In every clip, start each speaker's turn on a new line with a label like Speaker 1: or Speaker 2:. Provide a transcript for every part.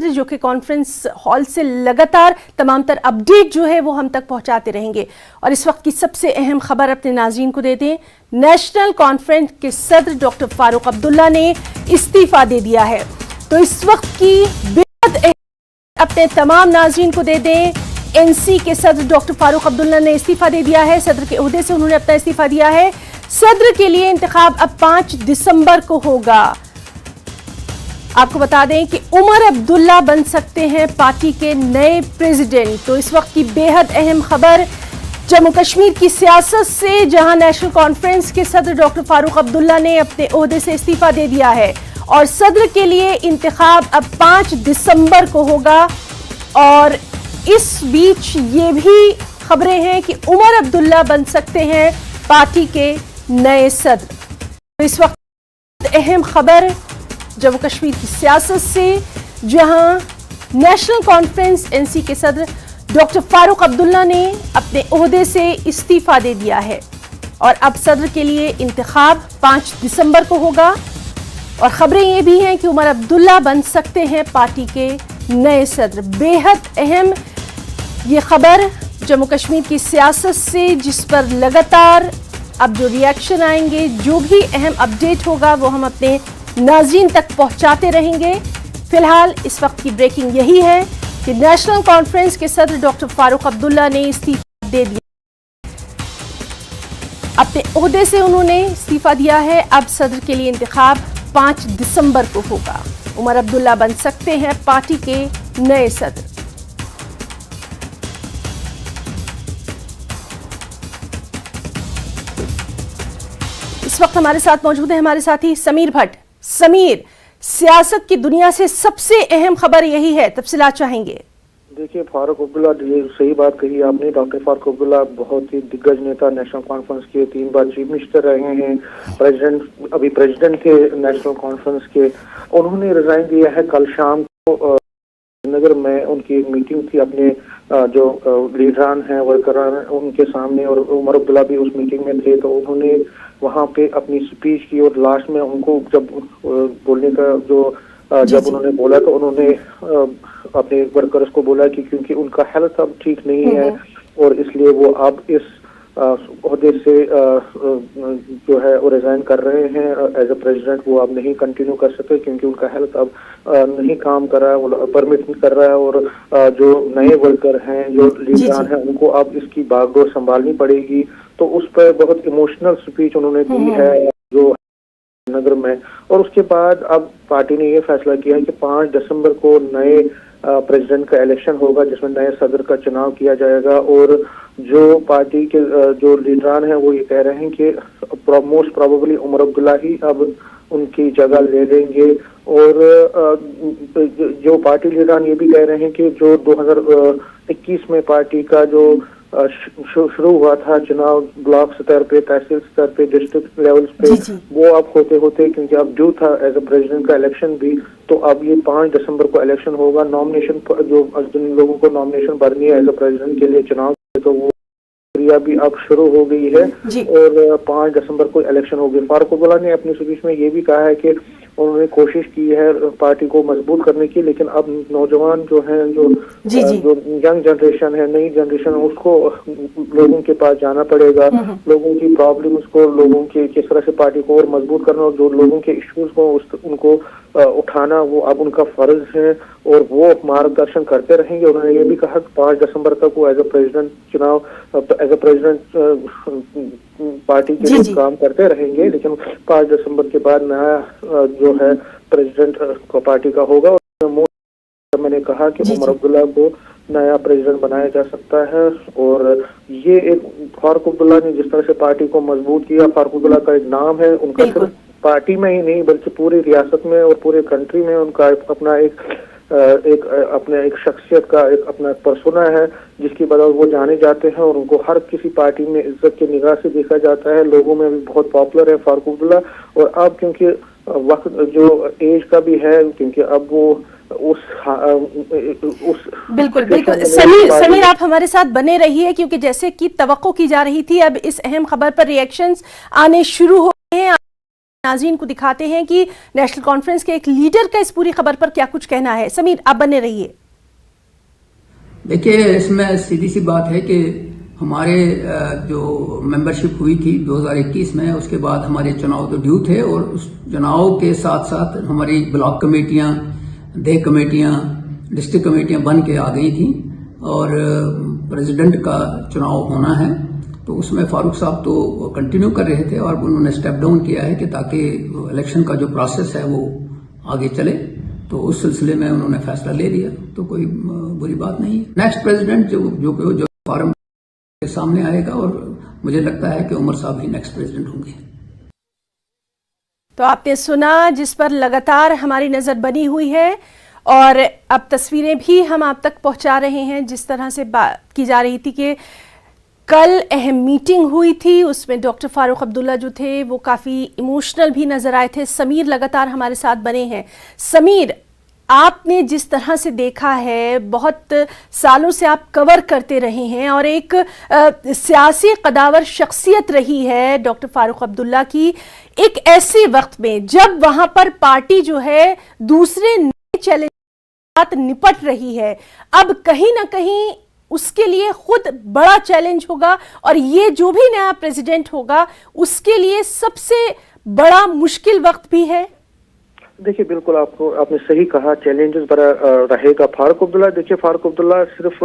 Speaker 1: जो कि conference hall से लगातार तमाम तर अपडेट जो है वो हम तक पहुंचाते रहेंगे। और इस वक्त की सबसे अहम खबर अपने नाज़रीन को दे दें। नेशनल कॉन्फ्रेंस के सदर डॉक्टर फारूक अब्दुल्ला ने इस्तीफा दे दिया है। तो इस वक्त की बेहद अपने तमाम नाज़रीन को दे दें। एनसी के सदर डॉक्टर फारूक अब्दुल्ला ने इस्तीफा दे दिया है। सदर के ओहदे से उन्होंने अपना इस्तीफा दिया है। सदर के लिए इंतखाब अब 5 दिसंबर को होगा। आपको बता दें कि उमर अब्दुल्ला बन सकते हैं पार्टी के नए प्रेसिडेंट। तो इस वक्त की बेहद अहम खबर जम्मू कश्मीर की सियासत से, जहां नेशनल कॉन्फ्रेंस के सदर डॉक्टर फारूक अब्दुल्ला ने अपने ओहदे से इस्तीफा दे दिया है और सदर के लिए इंतखाब अब 5 दिसंबर को होगा। और इस बीच ये भी खबरें हैं कि उमर अब्दुल्ला बन सकते हैं पार्टी के नए सदर। तो इस वक्त अहम खबर जम्मू कश्मीर की सियासत से, जहां नेशनल कॉन्फ्रेंस एनसी के सदर डॉक्टर फारूक अब्दुल्ला ने अपने ओहदे से इस्तीफा दे दिया है और अब सदर के लिए इंतखाब 5 दिसंबर को होगा। और खबरें ये भी हैं कि उमर अब्दुल्ला बन सकते हैं पार्टी के नए सदर। बेहद अहम ये खबर जम्मू कश्मीर की सियासत से, जिस पर लगातार अब जो रिएक्शन आएंगे, जो भी अहम अपडेट होगा वो हम अपने नाज़रीन तक पहुंचाते रहेंगे। फिलहाल इस वक्त की ब्रेकिंग यही है कि नेशनल कॉन्फ्रेंस के सदर डॉक्टर फारूक अब्दुल्ला ने इस्तीफा दे दिया। अपने ओहदे से उन्होंने इस्तीफा दिया है। अब सदर के लिए इंतखाब 5 दिसंबर को होगा। उमर अब्दुल्ला बन सकते हैं पार्टी के नए सदर। इस वक्त हमारे साथ मौजूद है हमारे साथी समीर भट्ट। समीर, सियासत की दुनिया से सबसे अहम खबर यही है, तफसीलात चाहेंगे।
Speaker 2: देखिए, फारूक अब्दुल्ला, ये सही बात कही आपने। डॉक्टर फारूक अब्दुल्ला बहुत ही दिग्गज नेता, नेशनल कॉन्फ्रेंस के 3 बार चीफ मिनिस्टर रहे हैं, अभी प्रेसिडेंट थे नेशनल कॉन्फ्रेंस के। उन्होंने रिजाइन दिया है। कल शाम को नगर में उनकी एक मीटिंग थी अपने जो लीडरान हैं, वर्करान, उनके सामने, और उमर अब्दुल्ला भी उस मीटिंग में थे। तो उन्होंने वहाँ पे अपनी स्पीच की और लास्ट में उनको जब बोलने का जब उन्होंने बोला तो उन्होंने अपने वर्कर्स को बोला कि क्योंकि उनका हेल्थ अब ठीक नहीं है और इसलिए वो अब इस ओहदे से जो है वो रिजाइन कर रहे हैं एज ए प्रेसिडेंट। वो अब नहीं कंटिन्यू कर सकते क्योंकि उनका हेल्थ अब नहीं काम कर रहा है, वो परमिट नहीं कर रहा है। और जो नए वर्कर हैं, जो लीडरान हैं, उनको अब इसकी बागडोर संभालनी पड़ेगी। तो उस पर बहुत इमोशनल स्पीच उन्होंने दी है जो नगर में। और उसके बाद अब पार्टी ने ये फैसला किया है कि 5 दिसंबर को नए प्रेसिडेंट का इलेक्शन होगा, जिसमें नए सदर का चुनाव किया जाएगा। और जो पार्टी के जो लीडरान हैं वो ये कह रहे हैं कि मोस्ट प्रोबेबली उमर अब्दुल्ला ही अब उनकी जगह ले लेंगे। और जो पार्टी लीडरान ये भी कह रहे हैं कि जो 2021 में पार्टी का जो शुरू हुआ था चुनाव ब्लॉक स्तर पे, तहसील स्तर पे, डिस्ट्रिक्ट लेवल्स पे, वो अब होते होते, क्योंकि अब ड्यू था एज ए प्रेसिडेंट का इलेक्शन भी, तो अब ये 5 दिसंबर को इलेक्शन होगा। नॉमिनेशन जो जिन लोगों को नॉमिनेशन भरनी है एज ए प्रेसिडेंट के लिए चुनाव, तो वो प्रक्रिया भी अब शुरू हो गई है और 5 दिसंबर को इलेक्शन होगी। फारूक अब्दुल्ला ने अपनी स्पीच में ये भी कहा है कि उन्होंने कोशिश की है पार्टी को मजबूत करने की, लेकिन अब नौजवान जो हैं, जो यंग जनरेशन है, नई जनरेशन है, उसको लोगों के पास जाना पड़ेगा। लोगों की प्रॉब्लम्स को, लोगों के किस तरह से पार्टी को और मजबूत करना, और जो लोगों के इश्यूज को उनको उठाना, वो अब उनका फर्ज है और वो मार्गदर्शन करते रहेंगे। उन्होंने ये भी कहा कि 5 दिसंबर तक वो एज ए प्रेसिडेंट चुनाव, एज ए प्रेसिडेंट पार्टी के लिए काम करते रहेंगे, लेकिन 5 दिसंबर के बाद नया जो है प्रेसिडेंट को पार्टी का होगा। और मैंने कहा कि उमर अब्दुल्ला को नया प्रेसिडेंट बनाया जा सकता है। और ये एक फारूक अब्दुल्ला ने जिस तरह से पार्टी को मजबूत किया, फारूक अब्दुल्ला का एक नाम है, उनका सिर्फ पार्टी में ही नहीं बल्कि पूरी रियासत में और पूरे कंट्री में उनका अपना एक शख्सियत का एक अपना पर्सोना है, जिसकी बदौलत वो जाने जाते हैं और उनको हर किसी पार्टी में इज्जत की निगाह से देखा जाता है। लोगों में भी बहुत पॉपुलर है फारूक अब्दुल्ला। और अब क्योंकि वक्त जो एज का भी है, क्योंकि अब वो उस
Speaker 1: बिल्कुल समीर आप हमारे साथ बने रहिए, क्योंकि जैसे कि तवक्को की जा रही थी, अब इस अहम खबर पर रिएक्शंस आने शुरू हो गए हैं। नाज़रीन को दिखाते हैं कि नेशनल कॉन्फ्रेंस के एक लीडर का इस पूरी खबर पर क्या कुछ कहना है। समीर, आप बने रहिए।
Speaker 3: देखिए, इसमें सीधी सी बात है कि हमारे जो मेंबरशिप हुई थी 2021 में, उसके बाद हमारे चुनाव तो ड्यू थे और उस चुनाव के साथ साथ हमारी ब्लॉक कमेटियां, देह कमेटियां, डिस्ट्रिक्ट कमेटियां बन के आ गई थी और प्रेसिडेंट का चुनाव होना है। तो उसमें फारूक साहब तो कंटिन्यू कर रहे थे और उन्होंने स्टेप डाउन किया है कि ताकि इलेक्शन का जो प्रोसेस है वो आगे चले, तो उस सिलसिले में उन्होंने फैसला ले लिया, तो कोई बुरी बात नहीं है। नेक्स्ट प्रेसिडेंट जो फॉरम के सामने आएगा और मुझे लगता है कि उमर साहब ही नेक्स्ट प्रेसिडेंट होंगे।
Speaker 1: तो आपने सुना, जिस पर लगातार हमारी नजर बनी हुई है और अब तस्वीरें भी हम आप तक पहुंचा रहे हैं। जिस तरह से बात की जा रही थी कि कल अहम मीटिंग हुई थी, उसमें डॉक्टर फारूक अब्दुल्ला जो थे वो काफ़ी इमोशनल भी नज़र आए थे। समीर लगातार हमारे साथ बने हैं। समीर, आपने जिस तरह से देखा है, बहुत सालों से आप कवर करते रहे हैं और एक सियासी कदावर शख्सियत रही है डॉक्टर फारूक अब्दुल्ला की, एक ऐसे वक्त में जब वहाँ पर पार्टी जो है दूसरे नए चैलेंज के साथ निपट रही है, अब कहीं ना कहीं उसके लिए खुद बड़ा चैलेंज होगा और ये जो भी नया प्रेसिडेंट होगा उसके लिए सबसे बड़ा मुश्किल वक्त भी है।
Speaker 2: देखिए, बिल्कुल आपने सही कहा, चैलेंजेस बड़ा रहेगा। फारूक अब्दुल्ला, देखिए फारूक अब्दुल्ला सिर्फ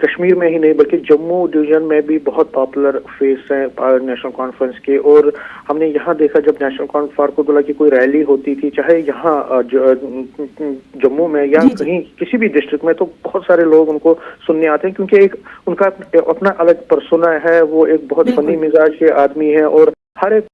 Speaker 2: कश्मीर में ही नहीं बल्कि जम्मू डिवीजन में भी बहुत पॉपुलर फेस हैं नेशनल कॉन्फ्रेंस के। और हमने यहाँ देखा जब फारूक अब्दुल्ला की कोई रैली होती थी, चाहे यहाँ जम्मू में या कहीं किसी भी डिस्ट्रिक्ट में, तो बहुत सारे लोग उनको सुनने आते हैं क्योंकि एक उनका अपना अलग पर्सोना है। वो एक बहुत फनी मिजाज के आदमी है और हर एक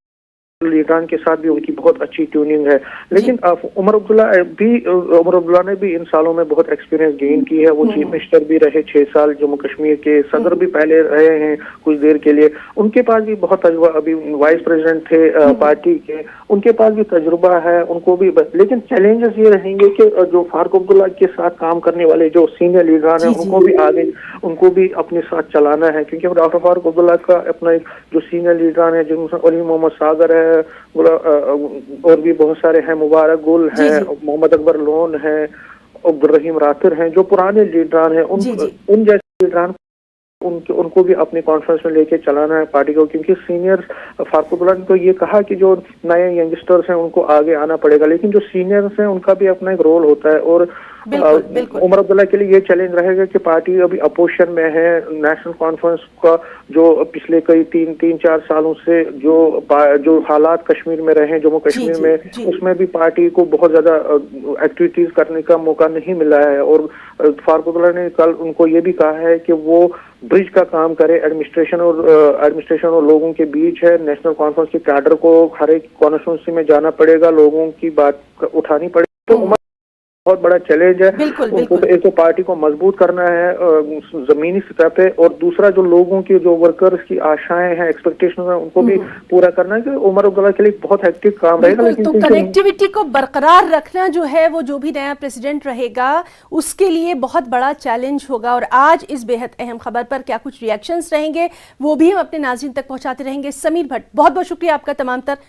Speaker 2: लीडरान के साथ भी उनकी बहुत अच्छी ट्यूनिंग है। लेकिन उमर अब्दुल्ला ने भी इन सालों में बहुत एक्सपीरियंस गेन की है। वो चीफ मिनिस्टर भी रहे 6 साल, जम्मू कश्मीर के सदर भी पहले रहे हैं कुछ देर के लिए। उनके पास भी बहुत तजुर्बा, अभी वाइस प्रेसिडेंट थे पार्टी के, उनके पास भी तजुर्बा है, उनको भी। लेकिन चैलेंजेस ये रहेंगे कि जो फारूक अब्दुल्ला के साथ काम करने वाले जो सीनियर लीडरान हैं उनको भी आगे, उनको भी अपने साथ चलाना है, क्योंकि डॉक्टर फारूक अब्दुल्ला का अपना एक जो सीनियर लीडरान है, जिनमें अली मोहम्मद सागर है और भी बहुत सारे हैं, मुबारक गुल है, मोहम्मद अकबर लोन है, अब्दुल रहीम रातिर हैं, जो पुराने लीडरान हैं, उन जैसे लीडरान उनको भी अपनी कॉन्फ्रेंस में लेके चलाना है पार्टी को। क्योंकि सीनियर फारूक अब्दुल्ला ने तो ये कहा कि जो नए यंगस्टर्स हैं उनको आगे आना पड़ेगा, लेकिन जो सीनियर्स हैं उनका भी अपना एक रोल होता है। और उमर अब्दुल्ला के लिए ये चैलेंज रहेगा कि पार्टी अभी अपोजिशन में है। नेशनल कॉन्फ्रेंस का जो पिछले कई 3-4 सालों से जो हालात कश्मीर में रहे, जम्मू कश्मीर में, उसमें भी पार्टी को बहुत ज्यादा एक्टिविटीज करने का मौका नहीं मिला है। और फारूक अब्दुल्ला ने कल उनको ये भी कहा है कि वो ब्रिज का काम करे, एडमिनिस्ट्रेशन और लोगों के बीच है। नेशनल कॉन्फ्रेंस के कैडर को हर एक कॉन्स्टिट्यूंसी में जाना पड़ेगा, लोगों की बात उठानी पड़ेगी। तो बहुत बड़ा चैलेंज है। उनको एक तो पार्टी को मजबूत करना है जमीनी सतह पे, और दूसरा जो लोगों की, जो वर्कर्स की आशाएं हैं, एक्सपेक्टेशन है, उनको भी पूरा करना है। कि उमर अब्दुल्ला के लिए बहुत हेक्टिक काम रहेगा। लेकिन
Speaker 1: तो कनेक्टिविटी को बरकरार रखना जो है, वो जो भी नया प्रेसिडेंट रहेगा उसके लिए बहुत बड़ा चैलेंज होगा। और आज इस बेहद अहम खबर पर क्या कुछ रिएक्शंस रहेंगे वो भी हम अपने नाज़रीन तक पहुंचाते रहेंगे। समीर भट्ट, बहुत बहुत शुक्रिया आपका तमाम तर